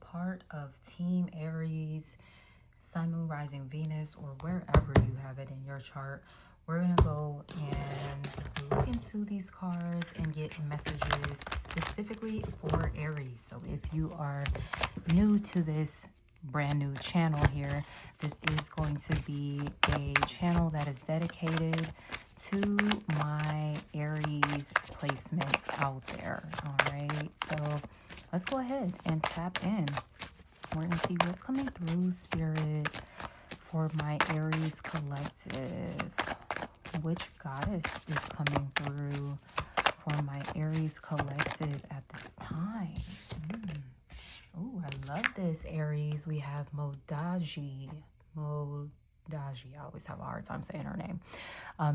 part of Team Aries, Sun, Moon, Rising, Venus, or wherever you have it in your chart, we're going to go and look into these cards and get messages specifically for Aries. So if you are new to this brand new channel here, this is going to be a channel that is dedicated to my Aries placements out there. All right, so let's go ahead and tap in. We're going to see what's coming through, Spirit, for my Aries collective. Which goddess is coming through for my Aries collective at this time? Oh, I love this, Aries. We have Modaji. I always have a hard time saying her name.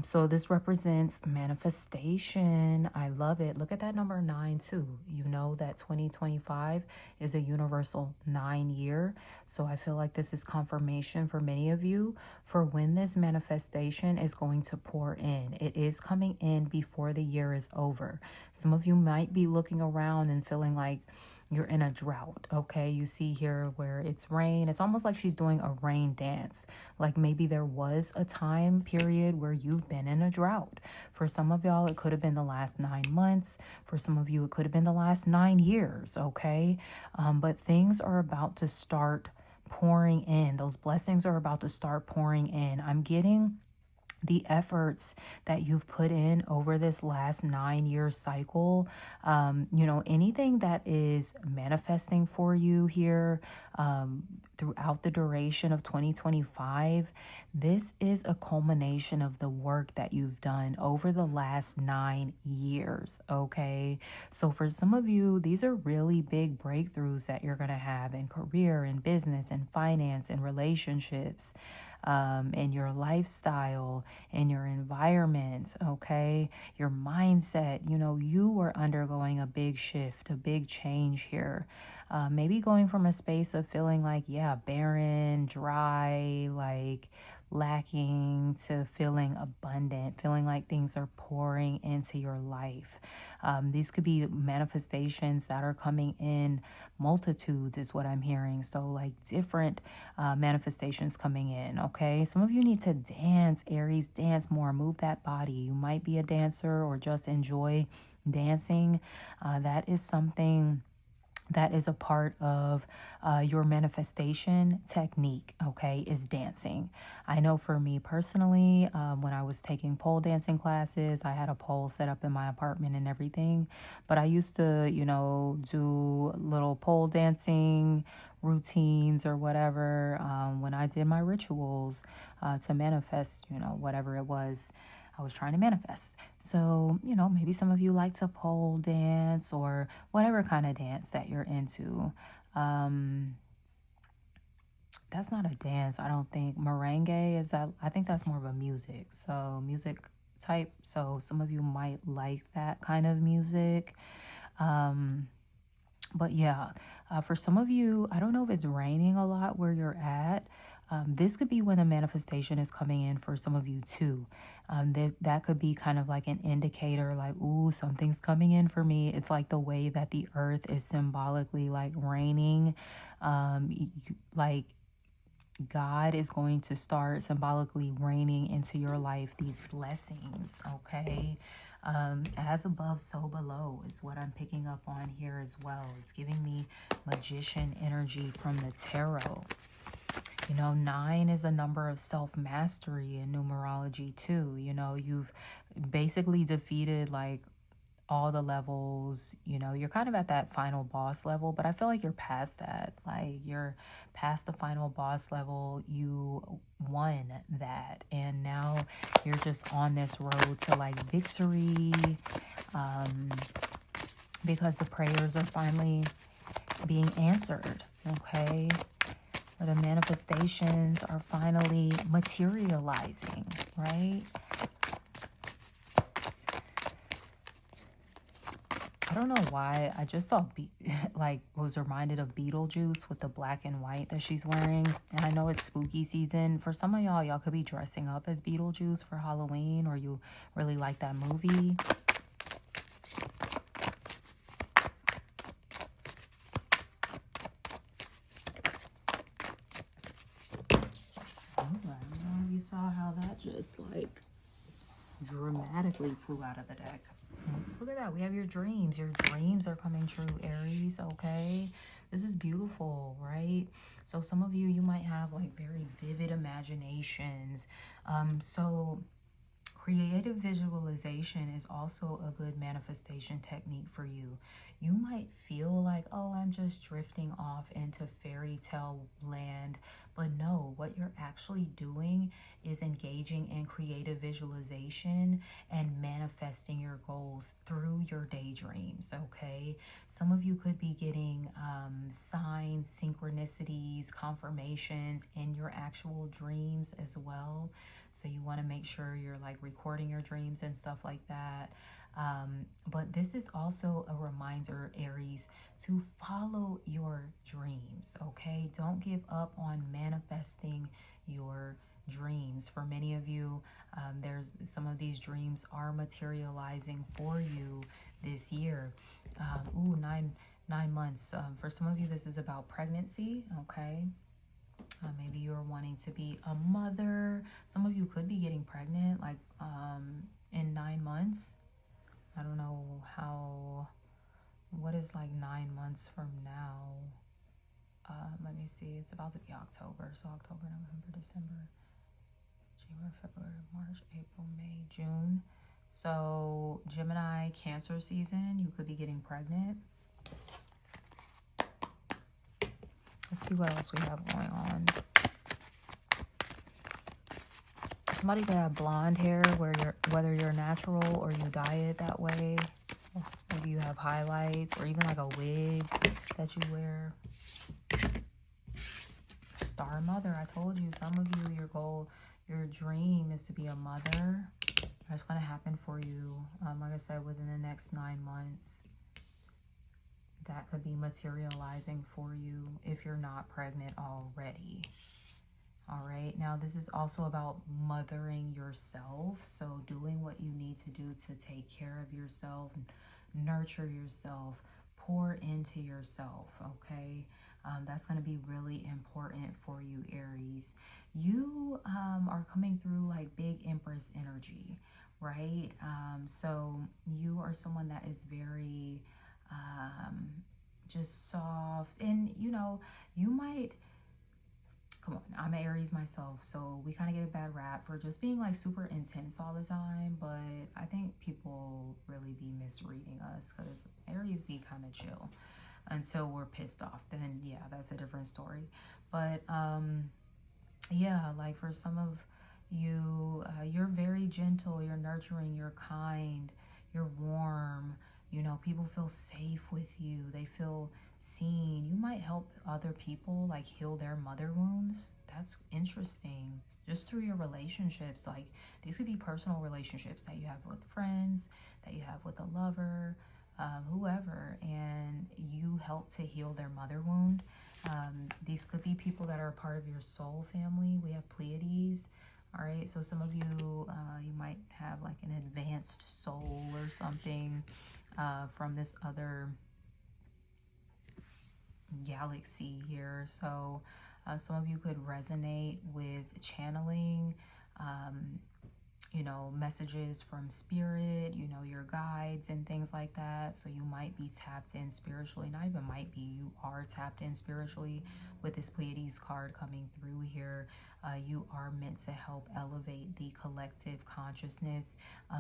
So this represents manifestation. I love it. Look at that number 9 too. You know that 2025 is a universal 9 year. So I feel like this is confirmation for many of you for when this manifestation is going to pour in. It is coming in before the year is over. Some of you might be looking around and feeling like you're in a drought. Okay, you see here where it's rain. It's almost like she's doing a rain dance. Like maybe there was a time period where you've been in a drought. For some of y'all, it could have been the last 9 months. For some of you, it could have been the last 9 years. Okay, but things are about to start pouring in. Those blessings are about to start pouring in. I'm getting the efforts that you've put in over this last 9-year cycle, anything that is manifesting for you here throughout the duration of 2025, this is a culmination of the work that you've done over the last 9 years, okay? So for some of you, these are really big breakthroughs that you're going to have in career, in business, in finance, in relationships, in your lifestyle, in your environment, okay? Your mindset, you are undergoing a big shift, a big change here. Maybe going from a space of feeling like, barren, dry, like lacking, to feeling abundant, feeling like things are pouring into your life. These could be manifestations that are coming in multitudes is what I'm hearing. So like different manifestations coming in, okay? Some of you need to dance, Aries, dance more, move that body. You might be a dancer or just enjoy dancing. That is something that is a part of your manifestation technique, okay, is dancing. I know for me personally, when I was taking pole dancing classes, I had a pole set up in my apartment and everything, but I used to, do little pole dancing routines or whatever when I did my rituals to manifest, whatever it was I was trying to manifest. So, maybe some of you like to pole dance or whatever kind of dance that you're into. That's not a dance, I don't think. Merengue is that, I think that's more of a music. So music type. So some of you might like that kind of music. But yeah, for some of you, I don't know if it's raining a lot where you're at. This could be when a manifestation is coming in for some of you too. That could be kind of like an indicator, like, ooh, something's coming in for me. It's like the way that the earth is symbolically like raining. Like God is going to start symbolically raining into your life these blessings, okay? As above, so below is what I'm picking up on here as well. It's giving me magician energy from the tarot. 9 is a number of self-mastery in numerology too. You've basically defeated like all the levels, you're kind of at that final boss level, but I feel like you're past that. Like you're past the final boss level. You won that. And now you're just on this road to like victory, because the prayers are finally being answered. Okay. Or the manifestations are finally materializing, right? I don't know why. I just saw, was reminded of Beetlejuice with the black and white that she's wearing. And I know it's spooky season. For some of y'all could be dressing up as Beetlejuice for Halloween, or you really like that movie. just saw how that just like dramatically flew out of the deck. Look at that. We have your dreams. Your dreams are coming true, Aries. Okay. This is beautiful, right? So some of you might have like very vivid imaginations. So creative visualization is also a good manifestation technique for you. You might feel like, oh, I'm just drifting off into fairy tale land. But no, what you're actually doing is engaging in creative visualization and manifesting your goals through your daydreams, okay? Some of you could be getting signs, synchronicities, confirmations in your actual dreams as well. So you want to make sure you're like recording your dreams and stuff like that. But this is also a reminder, Aries, to follow your dreams, okay? Don't give up on manifesting your dreams. For many of you, there's some of these dreams are materializing for you this year. Ooh, 9 months. For some of you, this is about pregnancy, okay? Maybe you're wanting to be a mother. Some of you could be getting pregnant like in 9 months. I don't know what is like 9 months from now. Let me see. It's about to be October. So October, November, December, January, February, March, April, May, June. So Gemini, Cancer season, you could be getting pregnant. Let's see what else we have going on. Somebody could have blonde hair whether you're natural or you dye it that way. Maybe you have highlights or even like a wig that you wear. Star mother, I told you, some of you, your goal, your dream is to be a mother. That's going to happen for you, like I said, within the next 9 months. That could be materializing for you if you're not pregnant already. All right, now this is also about mothering yourself. So doing what you need to do to take care of yourself, nurture yourself, pour into yourself, okay? That's going to be really important for you, Aries. You are coming through like big Empress energy, right? So you are someone that is very just soft, and you know, you might, come on, I'm an Aries myself, so we kind of get a bad rap for just being like super intense all the time, but I think people really be misreading us because Aries be kind of chill until we're pissed off. Then yeah, that's a different story. But yeah, like for some of you, you're very gentle, you're nurturing, you're kind, you're warm. You know, people feel safe with you, they feel seen. You might help other people like heal their mother wounds. That's interesting. Just through your relationships, like these could be personal relationships that you have with friends, that you have with a lover, whoever, and you help to heal their mother wound. These could be people that are part of your soul family. We have Pleiades. All right, so some of you, you might have like an advanced soul or something from this other galaxy here. So some of you could resonate with channeling, you know, messages from spirit, you know, your guides and things like that. So you might be tapped in spiritually. Not even might be, you are tapped in spiritually with this Pleiades card coming through here. You are meant to help elevate the collective consciousness.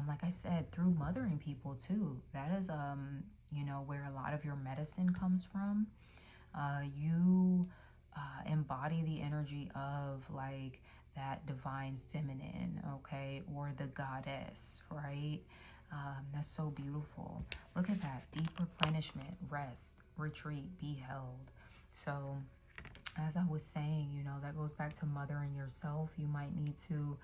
Like I said, through mothering people too. That is, you know, where a lot of your medicine comes from. You embody the energy of like that divine feminine, okay, or the goddess, right? That's so beautiful. Look at that. Deep replenishment, rest, retreat, be held. So as I was saying, you know, that goes back to mothering yourself. You might need to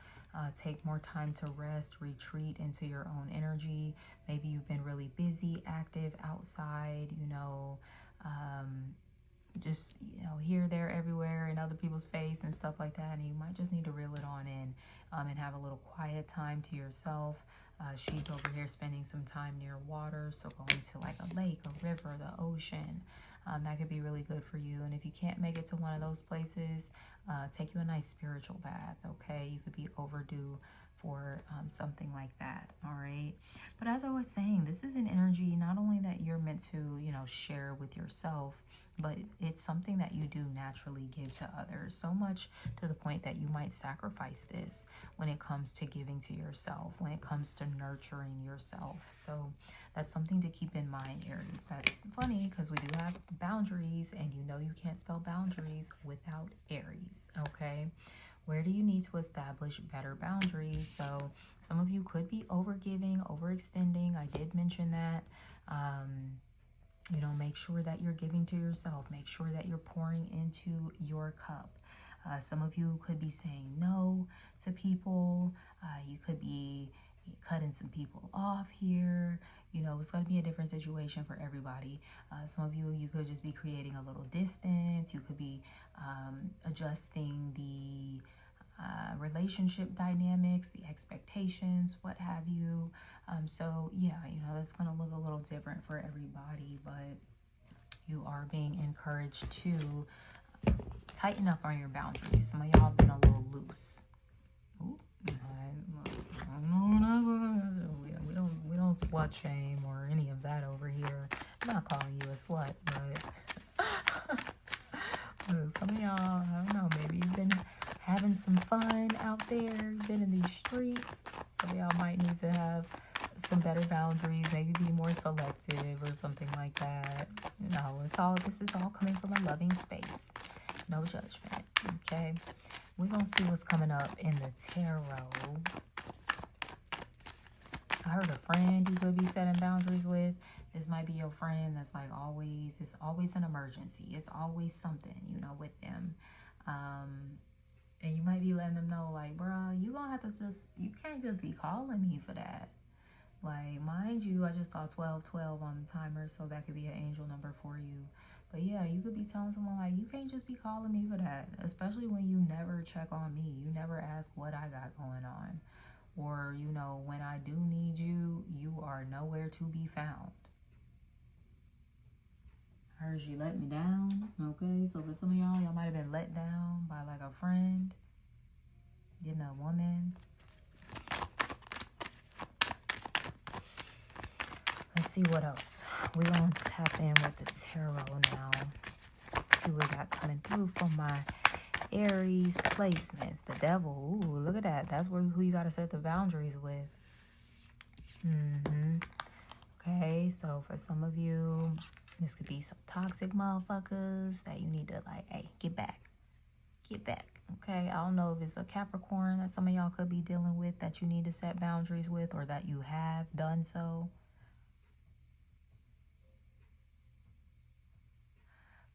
take more time to rest, retreat into your own energy. Maybe you've been really busy, active outside, you know, just, you know, here, there, everywhere in other people's face and stuff like that. And you might just need to reel it on in and have a little quiet time to yourself. She's over here spending some time near water. So going to like a lake, a river, the ocean. That could be really good for you. And if If you can't make it to one of those places, take you a nice spiritual bath, okay? You could be overdue for something like that, all right? But as I was saying, this is an energy not only that you're meant to, you know, share with yourself, but it's something that you do naturally give to others, so much to the point that you might sacrifice this when it comes to giving to yourself, when it comes to nurturing yourself. So that's something to keep in mind, Aries. That's funny because we do have boundaries, and you know you can't spell boundaries without Aries, okay? Where do you need to establish better boundaries? So some of you could be overgiving, overextending. I did mention that. You know, make sure that you're giving to yourself. Make sure that you're pouring into your cup. Some of you could be saying no to people. You could be cutting some people off here. You know, it's going to be a different situation for everybody. Some of you could just be creating a little distance. You could be adjusting the relationship dynamics, the expectations, what have you. So yeah, you know, that's going to look a little different for everybody, but you are being encouraged to tighten up on your boundaries. Some of y'all have been a little loose. Ooh, we don't slut shame or any of that over here. I'm not calling you a slut, but some of y'all, I don't know, maybe you've been having some fun out there, been in these streets. Some of y'all might need to have some better boundaries, maybe be more selective or something like that. No, this is all coming from a loving space. No judgment, okay? We're going to see what's coming up in the tarot. I heard a friend you could be setting boundaries with. This might be your friend that's like always, it's always an emergency. It's always something, you know, with them. And you might be letting them know, like, bro, you gonna have to you can't just be calling me for that. Like, mind you, I just saw 1212 on the timer, so that could be an angel number for you. But yeah, you could be telling someone, like, you can't just be calling me for that, especially when you never check on me. You never ask what I got going on. Or, you know, when I do need you, you are nowhere to be found. I heard you let me down. Okay, so for some of y'all might have been let down by like a friend, getting a woman. Let's see what else. We're going to tap in with the tarot now. See what we got coming through for my Aries placements. The devil. Ooh, look at that. That's who you got to set the boundaries with. Okay, so for some of you, this could be some toxic motherfuckers that you need to, like, hey, get back. Get back. Okay, I don't know if it's a Capricorn that some of y'all could be dealing with that you need to set boundaries with, or that you have done so.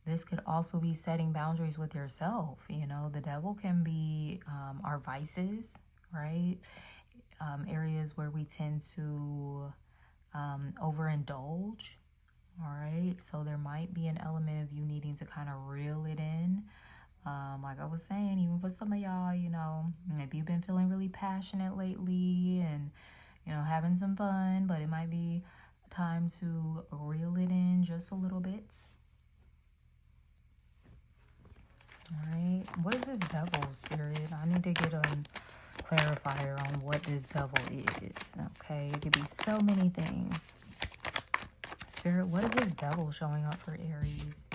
This could also be setting boundaries with yourself. You know, the devil can be our vices, right? Areas where we tend to overindulge. All right, so there might be an element of you needing to kind of reel it in. Like I was saying, even for some of y'all, you know, maybe you've been feeling really passionate lately and, you know, having some fun, but it might be time to reel it in just a little bit. All right, what is this devil, Spirit? I need to get a clarifier on what this devil is. Okay, it could be so many things. Spirit, what is this devil showing up for Aries?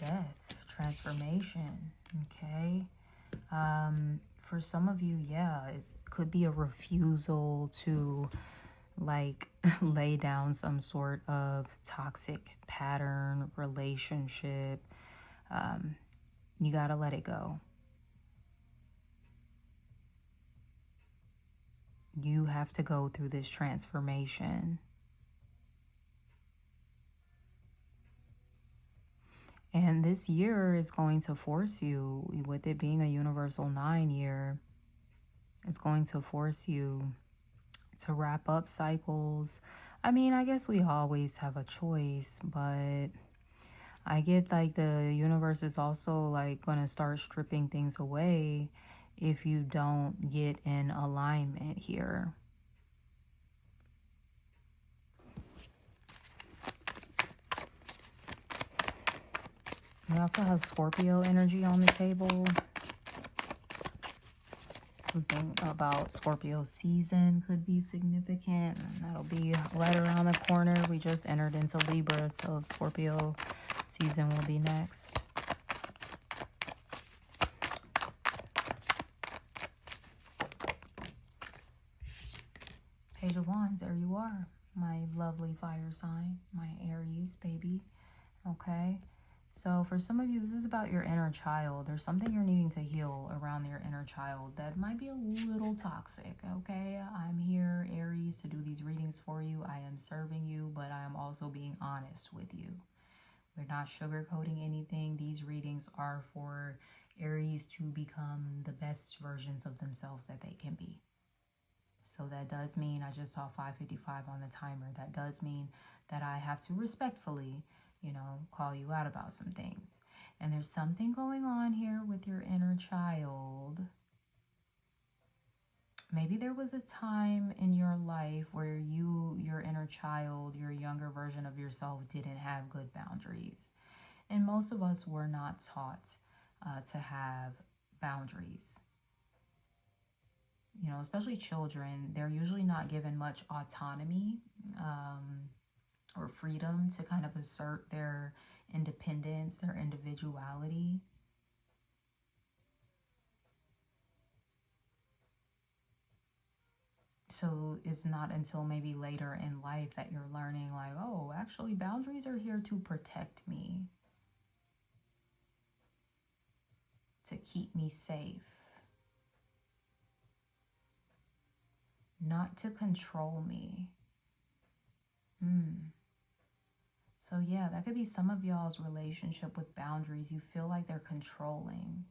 Death, transformation. Okay. For some of you, yeah, it could be a refusal to, like, lay down some sort of toxic pattern, relationship. You gotta let it go. You have to go through this transformation. And this year is going to force you, with it being a universal 9 year, it's going to force you to wrap up cycles. I mean, I guess we always have a choice, but I get like the universe is also like going to start stripping things away if you don't get in alignment here. We also have Scorpio energy on the table. Something about Scorpio season could be significant. And that'll be right around the corner. We just entered into Libra, so Scorpio season will be next. Page of Wands, there you are. My lovely fire sign, my Aries baby. Okay. So for some of you, this is about your inner child. There's something you're needing to heal around your inner child that might be a little toxic, okay? I'm here, Aries, to do these readings for you. I am serving you, but I am also being honest with you. We're not sugarcoating anything. These readings are for Aries to become the best versions of themselves that they can be. So that does mean, I just saw 5:55 on the timer. That does mean that I have to respectfully, call you out about some things. And there's something going on here with your inner child. Maybe there was a time in your life where your inner child, your younger version of yourself, didn't have good boundaries. And most of us were not taught to have boundaries. Especially children, they're usually not given much autonomy or freedom to kind of assert their independence, their individuality. So it's not until maybe later in life that you're learning, like, oh, actually boundaries are here to protect me, to keep me safe, not to control me. So yeah, that could be some of y'all's relationship with boundaries. You feel like they're controlling.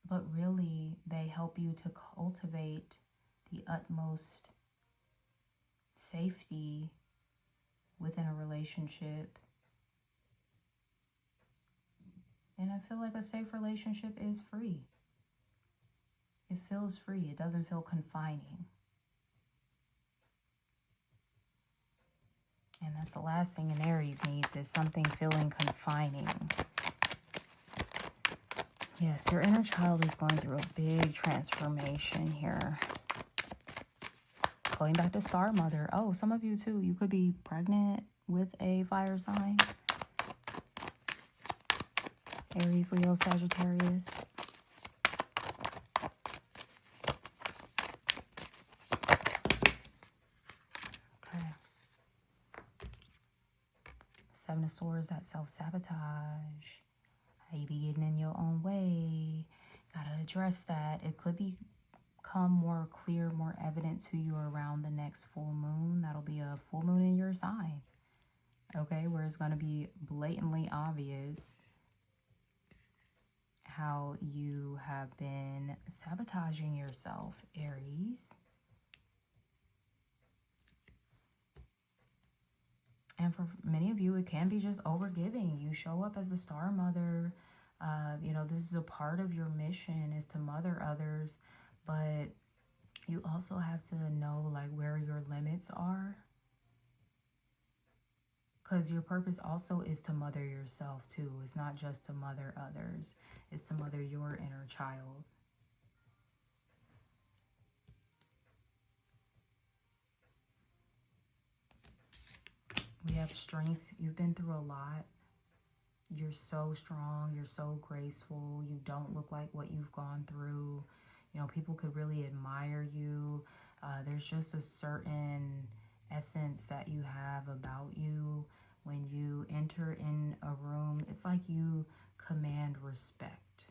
But really, they help you to cultivate the utmost safety within a relationship. And I feel like a safe relationship is free. It feels free. It doesn't feel confining. And that's the last thing an Aries needs, is something feeling confining. Yes, your inner child is going through a big transformation here. Going back to Star Mother. Oh, some of you too. You could be pregnant with a fire sign. Aries, Leo, Sagittarius. Okay. Seven of Swords, that self-sabotage. How you be getting in your own way. Gotta address that. It could become more clear, more evident to you around the next full moon. That'll be a full moon in your sign. Okay, where it's gonna be blatantly obvious how you have been sabotaging yourself, Aries. And for many of you, it can be just overgiving. You show up as a star mother. This is a part of your mission, is to mother others. But you also have to know, like, where your limits are. Because your purpose also is to mother yourself, too. It's not just to mother others. It's to mother your inner child. We have strength. You've been through a lot. You're so strong. You're so graceful. You don't look like what you've gone through. People could really admire you. There's just a certain essence that you have about you. When you enter in a room, it's like you command respect.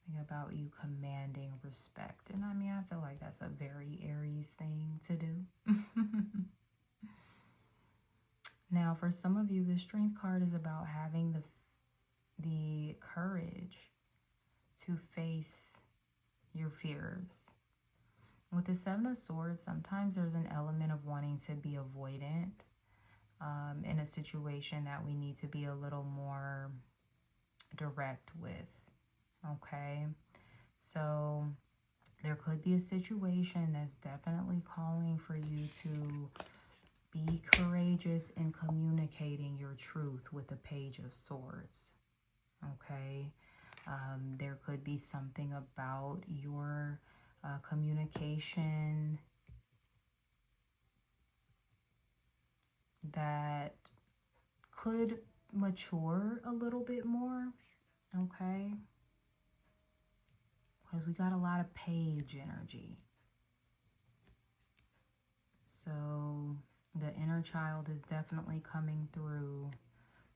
Something about you commanding respect. And I mean, I feel like that's a very Aries thing to do. Now, for some of you, the Strength card is about having the courage to face your fears. With the Seven of Swords, sometimes there's an element of wanting to be avoidant in a situation that we need to be a little more direct with. Okay, so There could be a situation that's definitely calling for you to be courageous in communicating your truth with the Page of Swords. Okay. There could be something about your communication that could mature a little bit more. Okay. Because we got a lot of page energy. So the inner child is definitely coming through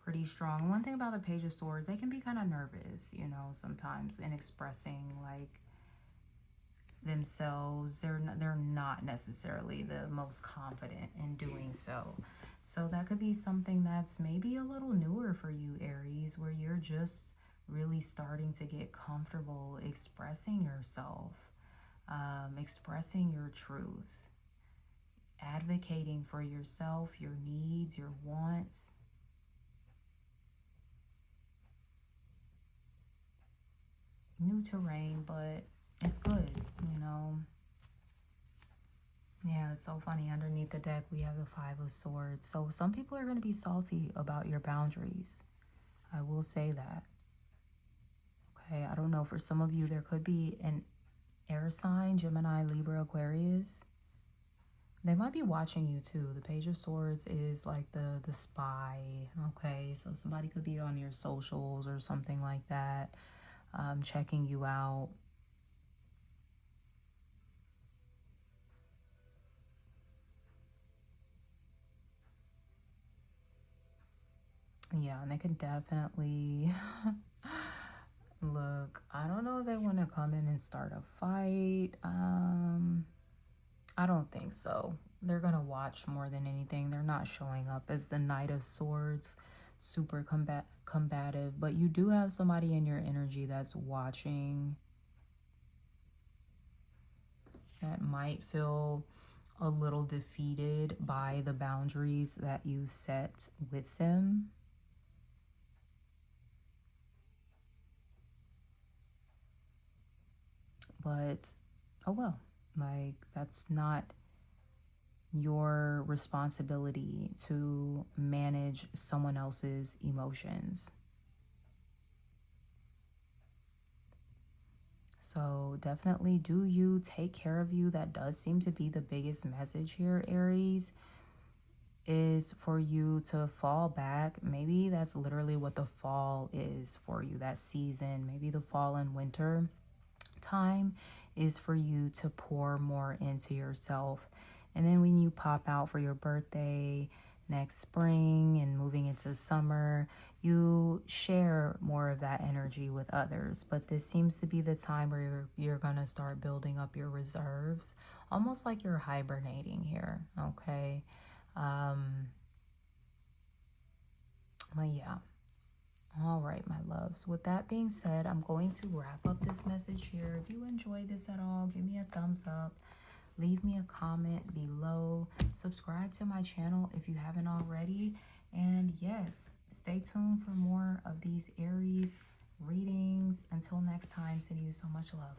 pretty strong. One thing about the Page of Swords, they can be kind of nervous, you know, sometimes in expressing like themselves. They're not necessarily the most confident in doing so. So that could be something that's maybe a little newer for you, Aries, where you're just really starting to get comfortable expressing yourself, expressing your truth, advocating for yourself, your needs, your wants. New terrain, but it's good, you know. Yeah, it's so funny. Underneath the deck, we have the Five of Swords. So some people are going to be salty about your boundaries. I will say that. Okay, I don't know. For some of you, there could be an air sign, Gemini, Libra, Aquarius. They might be watching you too. The Page of Swords is like the spy. Okay, so somebody could be on your socials or something like that, checking you out. Yeah, and they can definitely look. I don't know if they want to come in and start a fight. I don't think so. They're gonna watch more than anything. They're not showing up as the Knight of Swords, super combative. But you do have somebody in your energy that's watching, that might feel a little defeated by the boundaries that you've set with them. But oh well, like that's not your responsibility to manage someone else's emotions. So definitely do you, take care of you. That does seem to be the biggest message here, Aries, is for you to fall back. Maybe that's literally what the fall is for you, that season. Maybe the fall and winter time is for you to pour more into yourself. And then when you pop out for your birthday next spring and moving into summer, you share more of that energy with others. But this seems to be the time where you're going to start building up your reserves, almost like you're hibernating here. Okay. But yeah. All right, my loves. With that being said, I'm going to wrap up this message here. If you enjoyed this at all, give me a thumbs up. Leave me a comment below. Subscribe to my channel if you haven't already. And yes, stay tuned for more of these Aries readings. Until next time, sending you so much love.